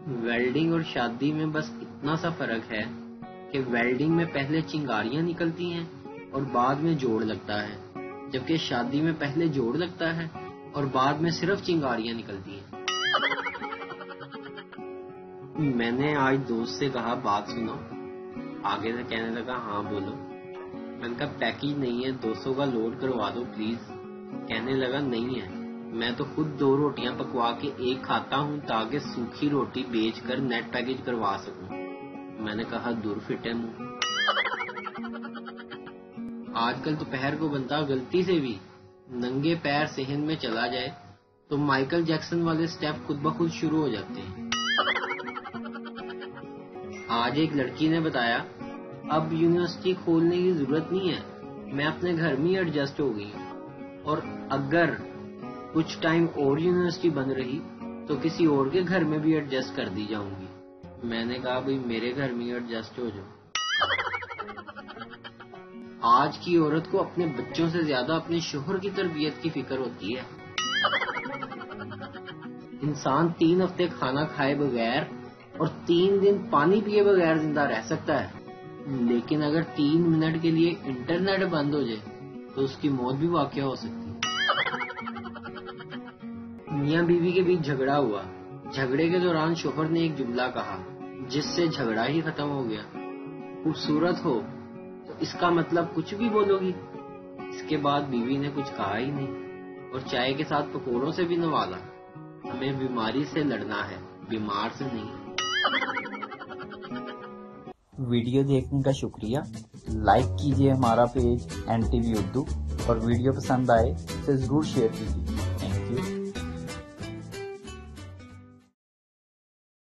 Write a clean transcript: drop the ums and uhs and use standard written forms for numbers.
Welding اور شادی میں بس اتنا سا فرق ہے کہ ویلڈنگ میں پہلے چنگاریاں نکلتی ہیں اور بعد میں جوڑ لگتا ہے، جبکہ شادی میں پہلے جوڑ لگتا ہے اور بعد میں صرف چنگاریاں نکلتی ہیں۔ میں نے آج دوست سے کہا بات سنو، آگے سے کہنے لگا ہاں بولو۔ میں نے کہا پیکیج نہیں ہے، 200 کا لوڈ کروا دو پلیز۔ کہنے لگا نہیں ہے، میں تو خود 2 روٹیاں پکوا کے ایک کھاتا ہوں تاکہ سوکھی روٹی بیچ کر نیٹ پیکیج کروا سکوں۔ میں نے کہا دور فٹے منہ۔ آج کل دوپہر کو بنتا غلطی سے بھی ننگے پیر صحن میں چلا جائے تو مائیکل جیکسن والے سٹیپ خود بخود شروع ہو جاتے ہیں۔ آج ایک لڑکی نے بتایا اب یونیورسٹی کھولنے کی ضرورت نہیں ہے، میں اپنے گھر میں ایڈجسٹ ہو گئی، اور اگر کچھ ٹائم اور یونیورسٹی بند رہی تو کسی اور کے گھر میں بھی ایڈجسٹ کر دی جاؤں گی۔ میں نے کہا بھئی میرے گھر میں ایڈجسٹ ہو جاؤ۔ آج کی عورت کو اپنے بچوں سے زیادہ اپنے شوہر کی تربیت کی فکر ہوتی ہے۔ انسان 3 ہفتے کھانا کھائے بغیر اور 3 دن پانی پیے بغیر زندہ رہ سکتا ہے، لیکن اگر 3 منٹ کے لیے انٹرنیٹ بند ہو جائے تو اس کی موت بھی واقع ہو سکتی ہے۔ میاں بیوی کے بیچ جھگڑا ہوا، جھگڑے کے دوران شوہر نے ایک جملہ کہا جس سے جھگڑا ہی ختم ہو گیا، خوبصورت ہو تو اس کا مطلب کچھ بھی بولو گی۔ اس کے بعد بیوی نے کچھ کہا ہی نہیں اور چائے کے ساتھ پکوڑوں سے بھی نوازا۔ ہمیں بیماری سے لڑنا ہے، بیمار سے نہیں۔ ویڈیو دیکھنے کا شکریہ، لائک کیجیے ہمارا پیج NTV اردو، اور ویڈیو پسند آئے تو ضرور شیئر کیجیے۔